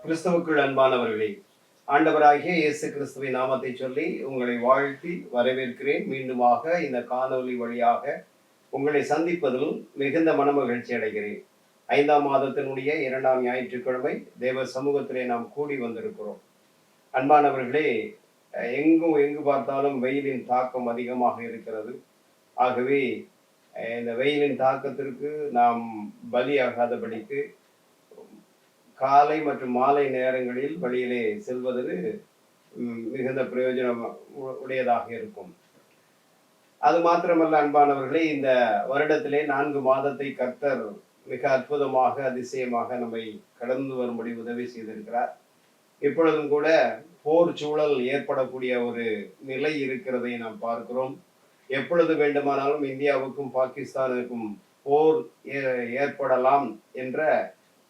கிறிஸ்துவுக்குள் அன்பானவர்களே, ஆண்டவராகிய இயேசு கிறிஸ்துவின் நாமத்தை சொல்லி உங்களை வாழ்த்தி வரவேற்கிறேன். மீண்டுமாக இந்த காணொலி வழியாக உங்களை சந்திப்பதில் மிகுந்த மனமகிழ்ச்சி அடைகிறேன். 5ஆம் மாதத்தினுடைய 2ஆம் ஞாயிற்றுக்கிழமை தேவ சமூகத்திலே நாம் கூடி வந்திருக்கிறோம். அன்பானவர்களே, எங்கு பார்த்தாலும் வெயிலின் தாக்கம் அதிகமாக இருக்கிறது. ஆகவே இந்த வெயிலின் தாக்கத்திற்கு நாம் பலியாகாதபடிக்கு காலை மற்றும் மாலை நேரங்களில் வழியிலே செல்வது மிகுந்த பிரயோஜனம் உடையதாக இருக்கும். அது மாத்திரமல்ல அன்பானவர்களே, இந்த வருடத்திலே 4 மாதத்தை கர்த்தர் மிக அற்புதமாக அதிசயமாக நம்மை கடந்து வரும்படி உதவி செய்திருக்கிறார். இப்பொழுதும் கூட போர் சூழல் ஏற்படக்கூடிய ஒரு நிலை இருக்கிறதை நாம் பார்க்கிறோம். எப்பொழுது வேண்டுமானாலும் இந்தியாவுக்கும் பாகிஸ்தானுக்கும் போர் ஏற்படலாம் என்ற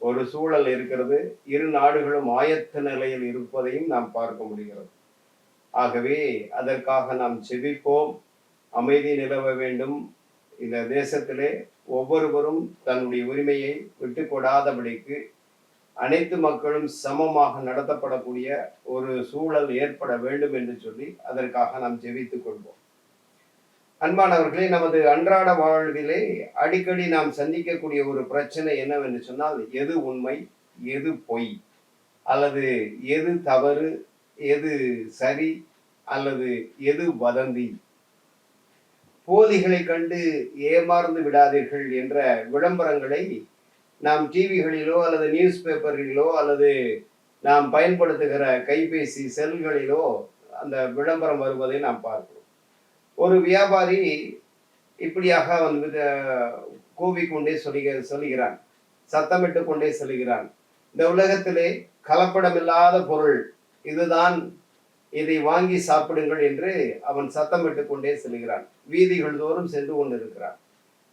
ஒரு சூழல் இருக்கிறது. இரு நாடுகளும் ஆயத்த நிலையில் இருப்பதையும் நாம் பார்க்க முடிகிறது. ஆகவே அதற்காக நாம் செபிப்போம். அமைதி நிலவ வேண்டும். இந்த தேசத்திலே ஒவ்வொருவரும் தன்னுடைய உரிமையை விட்டு கொடாதபடிக்கு அனைத்து மக்களும் சமமாக நடத்தப்படக்கூடிய ஒரு சூழல் ஏற்பட வேண்டும் என்று சொல்லி அதற்காக நாம் ஜெபித்துக் கொள்வோம். அன்பானவர்களே, நமது அன்றாட வாழ்விலே அடிக்கடி நாம் சந்திக்கக்கூடிய ஒரு பிரச்சனை என்னவென்று சொன்னால், எது உண்மை, எது பொய், அல்லது எது தவறு, எது சரி, அல்லது எது வதந்தி. போலிகளை கண்டு ஏமாந்து விடாதீர்கள் என்ற விளம்பரங்களை நாம் டிவிகளிலோ அல்லது நியூஸ் பேப்பர்களிலோ அல்லது நாம் பயன்படுத்துகிற கைபேசி செல்களிலோ அந்த விளம்பரம் வருவதை நாம் பார்க்கிறோம். ஒரு வியாபாரி இப்படியாக கூவிக்கொண்டே சொல்லுகிறான், சத்தமிட்டு கொண்டே சொல்லுகிறான், இந்த உலகத்திலே கலப்படமில்லாத பொருள் இதுதான், இதை வாங்கி சாப்பிடுங்கள் என்று அவன் சத்தமிட்டு கொண்டே செல்கிறான். வீதிகள் தோறும் சென்று கொண்டிருக்கிறான்.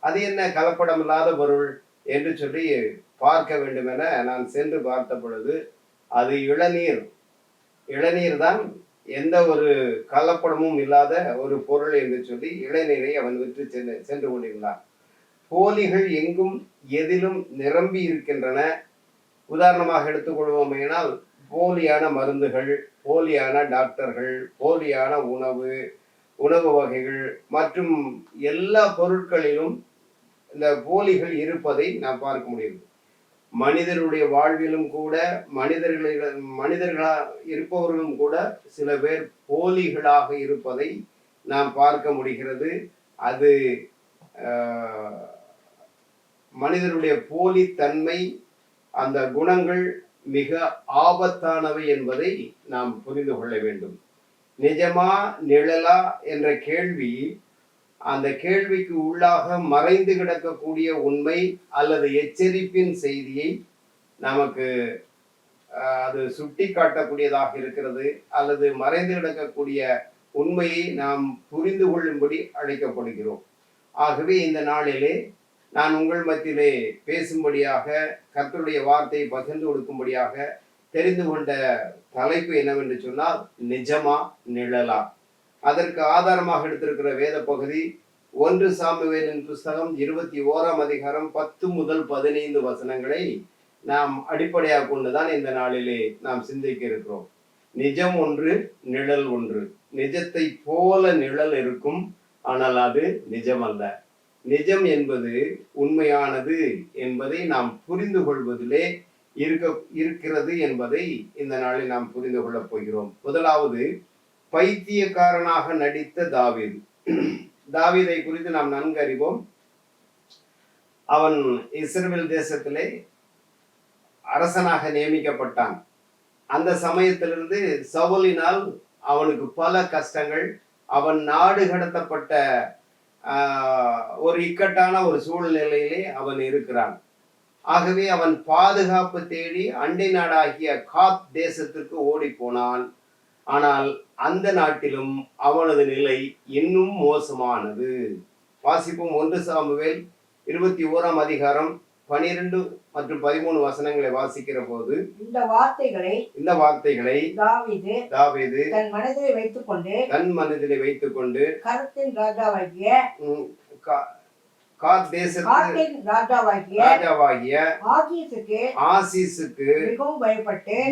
அது என்ன கலப்படமில்லாத பொருள் என்று சொல்லி பார்க்க வேண்டும் என நான் சென்று பார்த்த பொழுது, அது இளநீர் தான், எந்த ஒரு கலப்படமும் இல்லாத ஒரு பொருள் என்று சொல்லி இளநீரை அவன் விற்று சென்று கொண்டிருந்தான். போலிகள் எங்கும் எதிலும் நிரம்பி இருக்கின்றன. உதாரணமாக எடுத்துக்கொள்வோம் என்றால், போலியான மருந்துகள், போலியான டாக்டர்கள், போலியான உணவு வகைகள் மற்றும் எல்லா பொருட்களிலும் இந்த போலிகள் இருப்பதை நாம் பார்க்க முடியும். மனிதருடைய வாழ்விலும் கூட மனிதர்களா இருப்பவர்களும் கூட சில பேர் போலிகளாக இருப்பதை நாம் பார்க்க முடிகிறது. அது மனிதருடைய போலித்தன்மை, அந்த குணங்கள் மிக ஆபத்தானவை என்பதை நாம் புரிந்து கொள்ள வேண்டும். நிஜமா நிழலா என்ற கேள்வி, அந்த கேள்விக்கு உள்ளாக மறைந்து கிடக்கக்கூடிய உண்மை அல்லது எச்சரிப்பின் செய்தியை நமக்கு அது சுட்டி காட்டக்கூடியதாக இருக்கிறது. அல்லது மறைந்து கிடக்கக்கூடிய உண்மையை நாம் புரிந்து கொள்ளும்படி அழைக்கப்படுகிறோம். ஆகவே இந்த நாளிலே நான் உங்கள் மத்தியிலே பேசும்படியாக, கர்த்தருடைய வார்த்தையை பகிர்ந்து கொடுக்கும்படியாக தெரிந்து கொண்ட தலைப்பு என்னவென்று சொன்னால், நிஜமா நிழலா. அதற்கு ஆதாரமாக எடுத்திருக்கிற வேத பகுதி 1 சாமுவேலின் புஸ்தகம் 21ஆம் அதிகாரம் 10 முதல் 15 வசனங்களை நாம் அடிப்படையாக கொண்டுதான் இந்த நாளிலே நாம் சிந்திக்க இருக்கிறோம். நிஜம் ஒன்று, நிழல் ஒன்று. நிஜத்தை போல நிழல் இருக்கும், ஆனால் அது நிஜம் அல்ல. நிஜம் என்பது உண்மையானது என்பதை நாம் புரிந்து கொள்வதிலே இருக்கிறது என்பதை இந்த நாளில் நாம் புரிந்து கொள்ளப் போகிறோம். முதலாவது, பைத்தியக்காரனாக நடித்த தாவீது. தாவீதை குறித்து நாம் நன்கு அறிவோம். அவன் இஸ்ரவேல் தேசத்திலே அரசனாக நியமிக்கப்பட்டான். அந்த சமயத்திலிருந்து சவுலினால் அவனுக்கு பல கஷ்டங்கள், அவன் நாடு கடத்தப்பட்ட ஒரு இக்கட்டான ஒரு சூழ்நிலையிலே அவன் இருக்கிறான். ஆகவே அவன் பாதுகாப்பு தேடி அண்டை நாடாகிய காத் தேசத்திற்கு ஓடி போனான். ஆனால் அந்த நாட்டிலும் அவனது நிலை இன்னும் மோசமானது. வாசிப்போம். 1 சாமுவேல் 21ஆம் அதிகாரம் 12 மற்றும் 13 வசனங்களை வாசிக்கிற போது, இந்த வார்த்தைகளை தாவீது தன் மனதிலே வைத்துக்கொண்டு காத் தேசத்து காத்தின் ராஜாவாகிய ஆசீசுக்கு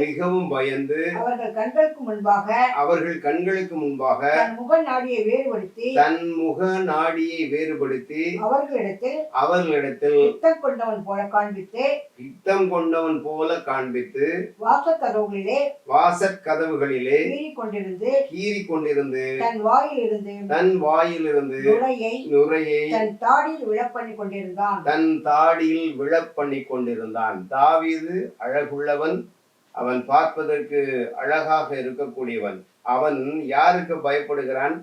மிகவும் பயந்து அவர்கள் கண்களுக்கு முன்பாக தன் முக நாடியை வேறுபடுத்தி அவர்களிடத்தில் யுத்தம் கொண்டவன் போல காண்பித்து வாசற்கதவுகளிலே கீறி கொண்டிருந்து தன் வாயிலிருந்து நுரையை தன் தாடியில் விழப்பண்ணி கொண்டிருந்தான். தாவீது அழகுள்ளவன், அவன் பார்ப்பதற்கு அழகாக இருக்கக்கூடியவன். அவன் யாருக்கு பயப்படுகிறான்?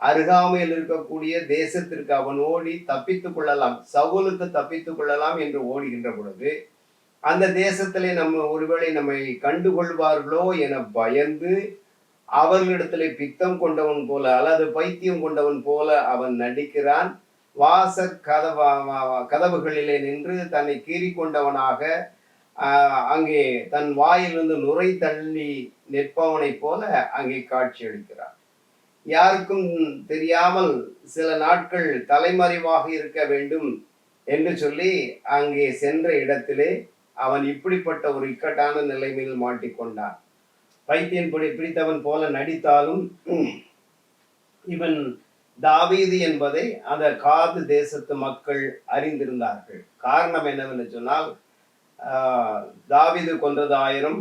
அருகாமையில் இருக்கக்கூடிய தேசத்திற்கு அவன் ஓடி தப்பித்துக் கொள்ளலாம், சவுலுக்கு தப்பித்துக் கொள்ளலாம் என்று ஓடுகின்ற பொழுது, அந்த தேசத்திலே ஒருவேளை நம்மை கண்டுகொள்வார்களோ என பயந்து அவர்களிடத்திலே பித்தம் கொண்டவன் போல அல்லது பைத்தியம் கொண்டவன் போல அவன் நடிக்கிறான். கதவுகளிலே நின்று தன்னை கீறி கொண்டவனாக அங்கே தன் வாயிலிருந்து நுரை தள்ளி நிற்பவனை போல அங்கே காட்சி அளிக்கிறான். யாருக்கும் தெரியாமல் சில நாட்கள் தலைமறைவாக இருக்க வேண்டும் என்று சொல்லி அங்கே சென்ற இடத்திலே அவன் இப்படிப்பட்ட ஒரு இக்கட்டான நிலைமையில் மாட்டிக்கொண்டான். பைத்தியன் பிடித்தவன் போல நடித்தாலும் இவன் தாவீது என்பதை அந்த காது தேசத்து மக்கள் அறிந்திருந்தார்கள். காரணம் என்னவென்று சொன்னால், தாவீது கொன்றது 1000,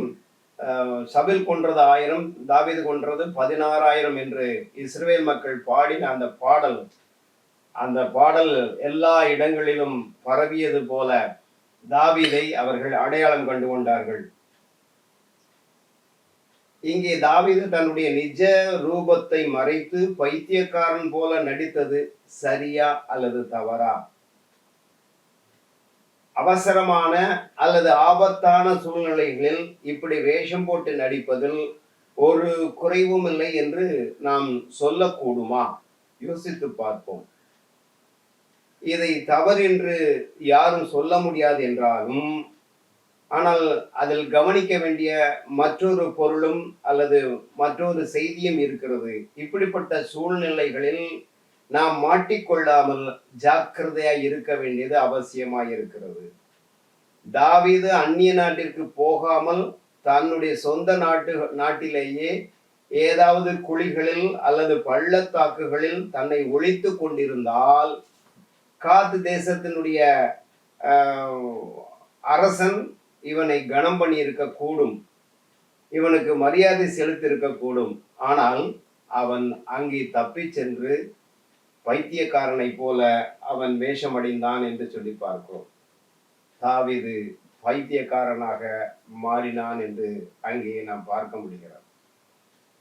சவுல் கொன்றது 1000, தாவீது கொன்றது 16,000 என்று இஸ்ரவேல் மக்கள் பாடின அந்த பாடல் எல்லா இடங்களிலும் பரவியது போல தாவீதை அவர்கள் அடையாளம் கண்டு கொண்டார்கள். இங்கே தாவீது தன்னுடைய நிஜ ரூபத்தை மறைத்து பைத்தியக்காரன் போல நடித்தது சரியா அல்லது தவறா? அவசரமான அல்லது ஆபத்தான சூழ்நிலைகளில் இப்படி வேஷம் போட்டு நடிப்பதில் ஒரு குறைவும் இல்லை என்று நாம் சொல்லக்கூடுமா? யோசித்து பார்ப்போம். இதை தவறு என்று யாரும் சொல்ல முடியாது என்றாலும், ஆனால் அதில் கவனிக்க வேண்டிய மற்றொரு பொருளும் அல்லது மற்றொரு செய்தியும் இருக்கிறது. இப்படிப்பட்ட சூழ்நிலைகளில் நாம் மாட்டிக்கொள்ளாமல் ஜாக்கிரதையாய் இருக்க வேண்டியது அவசியமாய் இருக்கிறது. தாவீது அந்நிய நாட்டிற்கு போகாமல் தன்னுடைய சொந்த நாட்டிலேயே ஏதாவது குழிகளில் அல்லது பள்ளத்தாக்குகளில் தன்னை ஒழித்து கொண்டிருந்தால், காத் தேசத்தினுடைய அரசன் இவனை கனம் பண்ணி இருக்கக்கூடும், இவனுக்கு மரியாதை செலுத்தி இருக்கக்கூடும். ஆனால் அவன் அங்கே தப்பி சென்று பைத்தியக்காரனை போல அவன் வேஷமடைந்தான் என்று சொல்லி பார்க்கிறோம். தாவீது பைத்தியக்காரனாக மாறினான் என்று அங்கே நாம் பார்க்க முடிகிறது.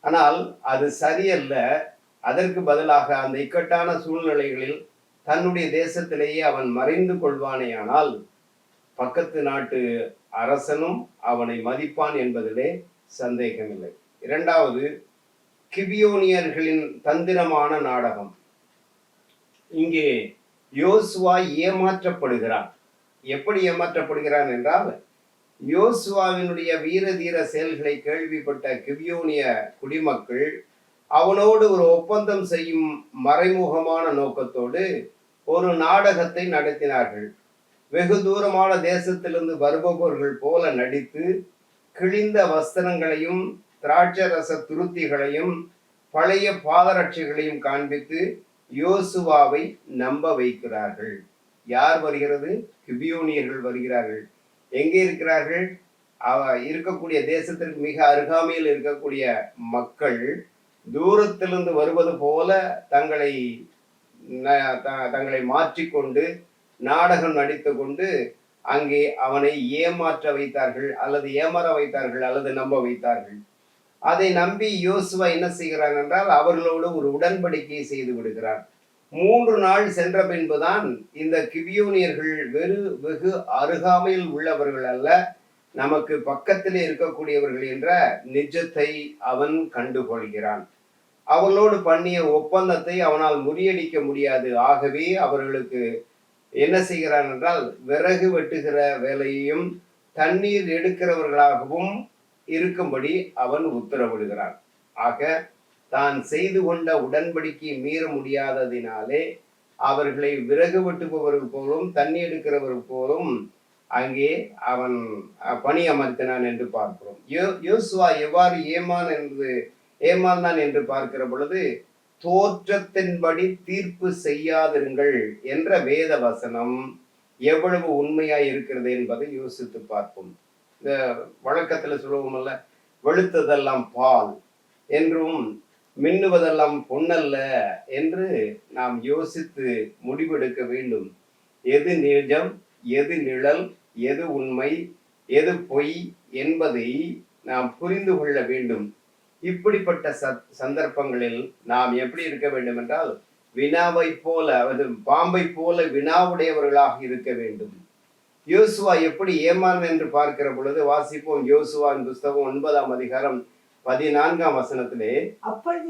ஆனால் அது சரியல்ல. அதற்கு பதிலாக அந்த இக்கட்டான சூழ்நிலைகளில் தன்னுடைய தேசத்திலேயே அவன் மறைந்து கொள்வானேயானால் பக்கத்து நாட்டு அரசனும் அவனை மதிப்பான் என்பதிலே சந்தேகமில்லை. இரண்டாவது, கிபியோனியர்களின் தந்திரமான நாடகம். இங்கே யோசுவா ஏமாற்றப்படுகிறான். எப்படி ஏமாற்றப்படுகிறான் என்றால், யோசுவாவினுடைய வீர தீர செயல்களை கேள்விப்பட்ட கிபியோனிய குடிமக்கள் அவனோடு ஒரு ஒப்பந்தம் செய்யும் மறைமுகமான நோக்கத்தோடு ஒரு நாடகத்தை நடத்தினார்கள். வெகு தூரமான தேசத்திலிருந்து வருபவர்கள் போல நடித்து கிழிந்த வஸ்திரங்களையும் திராட்சரச துருத்திகளையும் பழைய பாதரட்சைகளையும் காண்பித்து யோசுவாவை நம்ப வைக்கிறார்கள். யார் வருகிறது? கிபியோனியர்கள் வருகிறார்கள். எங்கே இருக்கிறார்கள்? இருக்கக்கூடிய தேசத்திற்கு மிக அருகாமையில் இருக்கக்கூடிய மக்கள் தூரத்திலிருந்து வருவது போல தங்களை மாற்றிக்கொண்டு நாடகம் நடித்து கொண்டு அங்கே அவனை ஏமாற்ற வைத்தார்கள், அல்லது ஏமாற வைத்தார்கள், அல்லது நம்ப வைத்தார்கள். அதை நம்பி யோசுவா என்ன செய்கிறான் என்றால், அவர்களோடு ஒரு உடன்படிக்கையை செய்து விடுகிறான். 3 நாள் சென்ற பின்புதான் இந்த கிபியோனியர்கள் வெகு அருகாமையில் உள்ளவர்கள் அல்ல, நமக்கு பக்கத்திலே இருக்கக்கூடியவர்கள் என்ற நிஜத்தை அவன் கண்டுகொள்கிறான். அவர்களோடு பண்ணிய ஒப்பந்தத்தை அவனால் முறியடிக்க முடியாது. ஆகவே அவர்களுக்கு என்ன செய்கிறான் என்றால், விறகு வெட்டுகிற வேலையையும் தண்ணீர் எடுக்கிறவர்களாகவும் இருக்கும்படி அவன் உத்தரவிடுகிறான். ஆக தான் செய்து கொண்ட உடன்படிக்கையை மீற முடியாததினாலே அவர்களை விறகு வெட்டுபவர்கள் போலும் தண்ணி எடுக்கிறவர்கள் போலும் அங்கே அவன் பணி அமர்த்தினான் என்று பார்க்கிறோம். யோசுவா எவ்வாறு ஏமாந்தான் என்று பார்க்கிற பொழுது, தோற்றத்தின்படி தீர்ப்பு செய்யாதிருங்கள் என்ற வேத வசனம் எவ்வளவு உண்மையாய் இருக்கிறது என்பதை யோசித்து பார்ப்போம். இந்த வழக்கத்துல சொல்லுவோம்ல, வெளுத்ததெல்லாம் பால் என்றும் மின்னுவதெல்லாம் பொன்னல்ல என்று நாம் யோசித்து முடிவெடுக்க வேண்டும். எது நிஜம், எது நிழல், எது உண்மை, எது பொய் என்பதை நாம் புரிந்து கொள்ள வேண்டும். இப்படிப்பட்ட சந்தர்ப்பங்களில் நாம் எப்படி இருக்க வேண்டும் என்றால், வினாவை போல, பாம்பை போல வினாவுடையவர்களாக இருக்க வேண்டும். யோசுவா எப்படி ஏமான் என்று பார்க்கிற பொழுது வாசிப்போம். யோசுவாவின் புஸ்தகம் 9ஆம் அதிகாரம் 14ஆம் வசனத்திலே, அப்பொழுது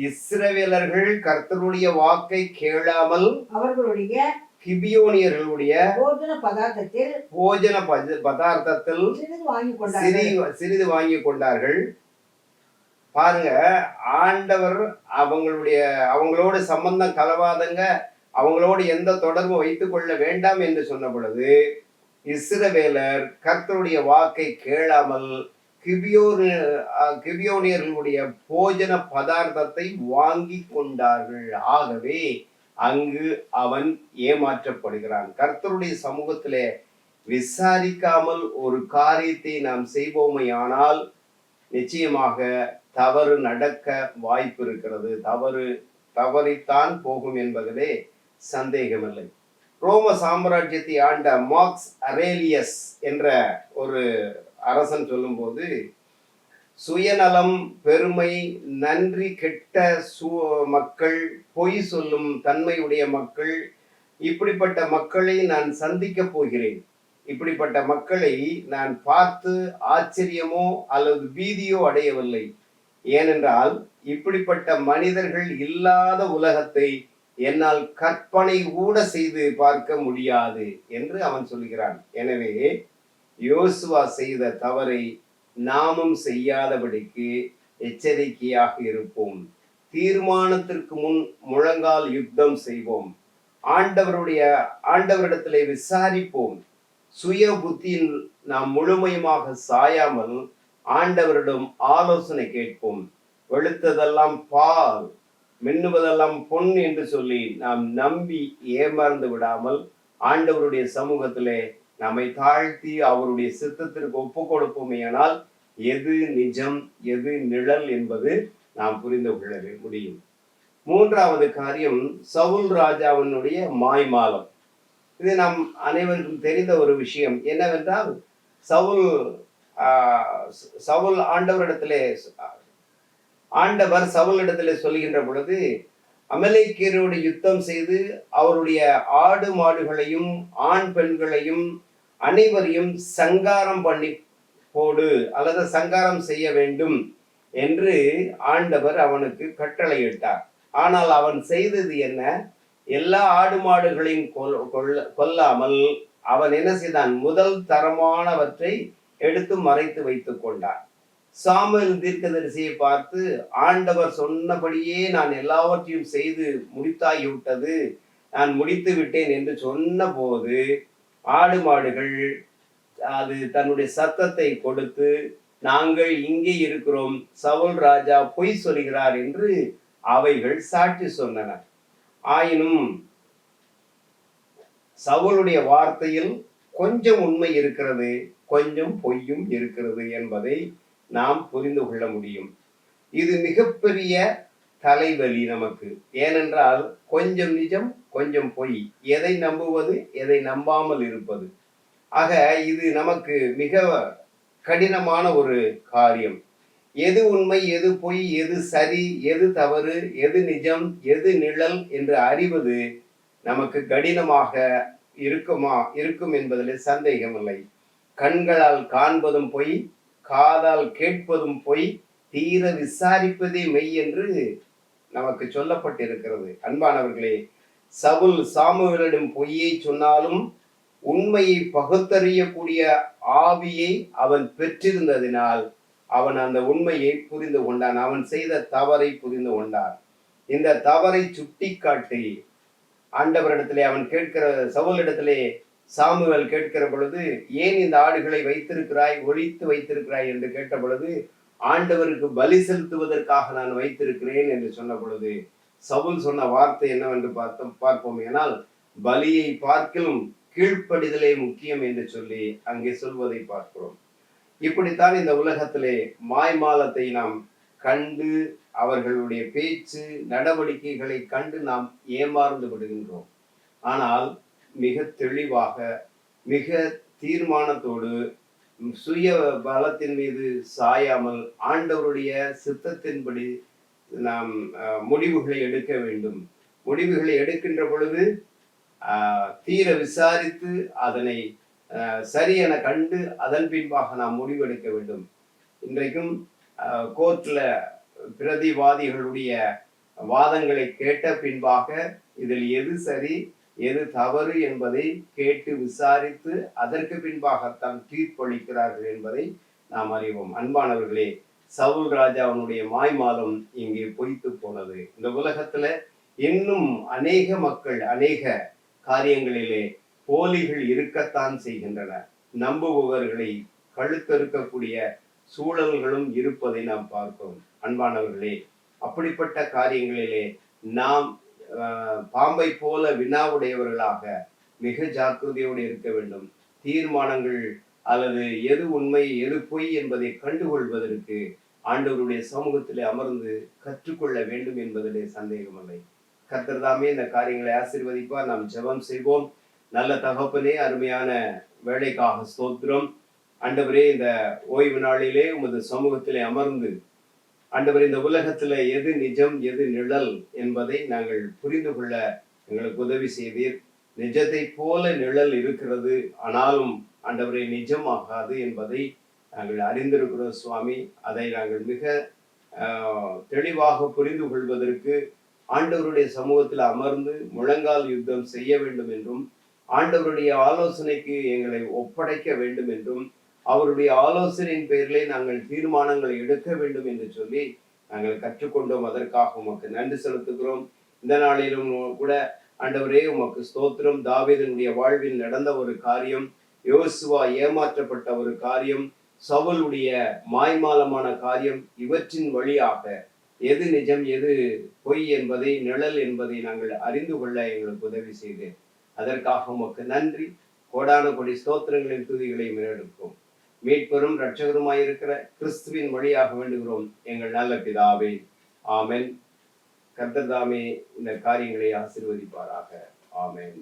இஸ்ரவேலர்கள் கர்த்தருடைய வாக்கை கேளாமல் அவர்களுடைய கிபியோனியர்களுடைய போஜன பதார்த்தத்தில் சிறிது வாங்கி கொண்டார்கள். பாருங்க, ஆண்டவர் அவங்களோட சம்பந்தம் கலவாதங்க, அவங்களோடு எந்த தொடர்பும் வைத்துக் கொள்ள வேண்டாம் என்று சொன்ன பொழுது, இஸ்ரவேலர் கர்த்தருடைய வாக்கை கேளாமல் கிபியோனியர்களுடைய போஜன பதார்த்தத்தை வாங்கி கொண்டார்கள். ஆகவே அங்கு அவன் ஏமாற்றப்படுகிறான். கர்த்தருடைய சமூகத்திலே விசாரிக்காமல் ஒரு காரியத்தை நாம் செய்வோமையானால் நிச்சயமாக தவறு நடக்க வாய்ப்பு இருக்கிறது. தவறித்தான் போகும் என்பதிலே சந்தேகமில்லை. ரோம சாம்ராஜ்யத்தை ஆண்ட மார்க்ஸ் அரேலியஸ் என்ற ஒரு அரசன் சொல்லும்போது, சுயநலம், பெருமை, நன்றி கெட்ட மக்கள், பொய் சொல்லும் தன்மையுடைய மக்கள், இப்படிப்பட்ட மக்களை நான் சந்திக்க போகிறேன். இப்படிப்பட்ட மக்களை நான் பார்த்து ஆச்சரியமோ அல்லது பீதியோ அடையவில்லை. ஏனென்றால் இப்படிப்பட்ட மனிதர்கள் இல்லாத உலகத்தை என்னால் கற்பனை கூட செய்து பார்க்க முடியாது என்று அவன் சொல்கிறான். எனவே யோசுவா செய்த தவறை நாமும் செய்யாதபடிக்கு எச்சரிக்கையாக இருப்போம். தீர்மானத்திற்கு முன் முழங்கால் யுத்தம் செய்வோம். ஆண்டவரிடத்திலே விசாரிப்போம். சுய புத்தியில் நாம் முழுமையுமாக சாயாமல் ஆண்டவரிடம் ஆலோசனை கேட்போம். வெளுத்ததெல்லாம் பால், மின்னுவதெல்லாம் பொன் என்று சொல்லி நாம் நம்பி ஏமாந்து விடாமல் ஆண்டவருடைய சமூகத்திலே நம்மை தாழ்த்தி அவருடைய சித்தத்திற்கு ஒப்பு கொடுப்போமேயானால் எது நிஜம், எது நிழல் என்பது நாம் புரிந்து கொள்ள முடியும். மூன்றாவது காரியம், சவுல் ராஜாவினுடைய மாய்மாலம். இது நாம் அனைவருக்கும் தெரிந்த ஒரு விஷயம். என்னவென்றால், சவுல் ஆண்டவர் சவுலிடத்திலே சொல்கின்ற பொழுது, அமலேக்கியரோடு யுத்தம் செய்து அவருடைய ஆடு மாடுகளையும் ஆண் பெண்களையும் அனைவரையும் சங்காரம் பண்ணி போடு அல்லது சங்காரம் செய்ய வேண்டும் என்று ஆண்டவர் அவனுக்கு கட்டளையிட்டார். ஆனால் அவன் செய்தது என்ன? எல்லா ஆடு மாடுகளையும் கொல்லாமல் அவன் என்ன செய்தான்? முதல் தரமானவற்றை எடுத்து மறைத்து வைத்துக் கொண்டான். சாமுவேல் தீர்க்கதரிசியை பார்த்து, ஆண்டவர் சொன்னபடியே நான் எல்லாவற்றையும் செய்து முடித்தாகிவிட்டது, நான் முடித்து விட்டேன் என்று சொன்ன போது ஆடு மாடுகள் அது தன்னுடைய சத்தத்தை கொடுத்து, நாங்கள் இங்கே இருக்கிறோம், சவுல் ராஜா பொய் சொல்கிறார் என்று அவைகள் சாட்சி சொன்னன. ஆயினும் சவுலுடைய வார்த்தையில் கொஞ்சம் உண்மை இருக்கிறது, கொஞ்சம் பொய்யும் இருக்கிறது என்பதை நாம் புரிந்து கொள்ள முடியும். இது மிகப்பெரிய தலைவலி நமக்கு. ஏனென்றால் கொஞ்சம் நிஜம், கொஞ்சம் பொய், எதை நம்புவது, எதை நம்பாமல் இருப்பது. ஆக இது நமக்கு மிக கடினமான ஒரு காரியம். எது உண்மை, எது பொய், எது சரி, எது தவறு, எது நிஜம், எது நிழல் என்று அறிவது நமக்கு கடினமாக இருக்கும் என்பதில் சந்தேகமில்லை. கண்களால் காண்பதும் பொய், காதால் கேட்பதும் பொய், தீர விசாரிப்பதே மெய் என்று நமக்கு சொல்லப்பட்டிருக்கிறது. அன்பானவர்களே, சவுல் சாமுவேலிடம் பொய்யை சொன்னாலும் உண்மையை பகுத்தறியக்கூடிய ஆவியை அவன் பெற்றிருந்ததினால் அவன் அந்த உண்மையை புரிந்து கொண்டான். அவன் செய்த தவறை புரிந்து கொண்டான். இந்த தவறை சுட்டி காட்டி ஆண்டவரிடத்திலே அவன் கேட்கிற சவுலிடத்திலே சாமுவேல் கேட்கிற பொழுது, ஏன் இந்த ஆடுகளை வைத்திருக்கிறாய், ஒழித்து வைத்திருக்கிறாய் என்று கேட்ட பொழுது, ஆண்டவருக்கு பலி செலுத்துவதற்காக நான் வைத்திருக்கிறேன் என்று சொன்ன பொழுது, சவுல் சொன்ன வார்த்தை என்னவென்று பார்ப்போம். ஏனால் பலியை பார்க்கிலும் கீழ்ப்படிதலே முக்கியம் என்று சொல்லி அங்கே சொல்வதை பார்க்கிறோம். இப்படித்தான் இந்த உலகத்திலே மாய்மாலத்தை நாம் கண்டு, அவர்களுடைய பேச்சு நடவடிக்கைகளை கண்டு நாம் ஏமாந்து விடுகின்றோம். ஆனால் மிக தெளிவாக, மிக தீர்மானத்தோடு, சுய பலத்தின் மீது சாயாமல் ஆண்டவருடைய சித்தத்தின்படி நாம் முடிவுகளை எடுக்க வேண்டும். முடிவுகளை எடுக்கின்ற பொழுது தீர விசாரித்து அதனை சரி என கண்டு அதன் பின்பாக நாம் முடிவெடுக்க வேண்டும். இன்றைக்கும் கோர்ட்ல பிரதிவாதிகளுடைய வாதங்களை கேட்ட பின்பாக இதில் எது சரி எது தவறு என்பதை கேட்டு விசாரித்து அதற்கு பின்பாகத்தான் தீர்ப்பளிக்கிறார்கள் என்பதை நாம் அறிவோம். அன்பானவர்களே, சவுல் ராஜாவுடைய மாய்மாலம் இங்கே பொய்த்து போனது. இந்த உலகத்துல இன்னும் அநேக மக்கள் அநேக காரியங்களிலே போலிகள் இருக்கத்தான் செய்கின்றன. நம்புபவர்களை கழுத்தறுக்கக்கூடிய சூழல்களும் இருப்பதை நாம் பார்க்கிறோம். அன்பானவர்களே, அப்படிப்பட்ட காரியங்களிலே நாம் பாம்பை போல வினாவுடையவர்களாக மிக ஜாக்கிரதையோடு இருக்க வேண்டும். தீர்மானங்கள் அல்லது எது உண்மை எது பொய் என்பதை கண்டுகொள்வதற்கு ஆண்டவருடைய சமூகத்திலே அமர்ந்து கற்றுக்கொள்ள வேண்டும் என்பதிலே சந்தேகமில்லை. கர்த்தர் தாமே இந்த காரியங்களை ஆசீர்வதிப்பார். நாம் ஜெபம் செய்வோம். நல்ல தகப்பனே, அருமையான வேலைக்காக ஸ்தோத்திரம். ஆண்டவரே, இந்த ஓய்வு நாளிலே உமது சமூகத்திலே அமர்ந்து ஆண்டவர் இந்த உலகத்துல எது நிஜம் எது நிழல் என்பதை நாங்கள் புரிந்து கொள்ள எங்களுக்கு உதவி செய்தீர். நிஜத்தை போல நிழல் இருக்கிறது, ஆனாலும் ஆண்டவரை நிஜமாகாது என்பதை நாங்கள் அறிந்திருக்கிறோம் சுவாமி. அதை நாங்கள் மிக தெளிவாக புரிந்து கொள்வதற்கு ஆண்டவருடைய சமூகத்தில் அமர்ந்து முழங்கால் யுத்தம் செய்ய வேண்டும் என்றும், ஆண்டவருடைய ஆலோசனைக்கு எங்களை ஒப்படைக்க வேண்டும் என்றும், அவருடைய ஆலோசனையின் பேரிலே நாங்கள் தீர்மானங்களை எடுக்க வேண்டும் என்று சொல்லி நாங்கள் கற்றுக்கொண்டோம். அதற்காக உமக்கு நன்றி செலுத்துகிறோம். இந்த நாளிலும் கூட ஆண்டவரே உமக்கு ஸ்தோத்திரம். தாவீதினுடைய வாழ்வில் நடந்த ஒரு காரியம், யோசுவா ஏமாற்றப்பட்ட ஒரு காரியம், சவுலுடைய மாய்மாலமான காரியம், இவற்றின் வழியாக எது நிஜம் எது பொய் என்பதை, நிழல் என்பதை நாங்கள் அறிந்து கொள்ள எங்களுக்கு உதவி செய்து அதற்காக உமக்கு நன்றி. கோடான கொடி ஸ்தோத்திரங்களின் துதிகளையும் எடுக்கும் மீட்பெரும் இரட்சகருமாயிருக்கிற கிறிஸ்துவின் வழியாக வேண்டுகிறோம் எங்கள் நல்ல பிதாவே, ஆமென். கர்த்தர் தாமே இந்த காரியங்களை ஆசீர்வதிப்பாராக. ஆமென்.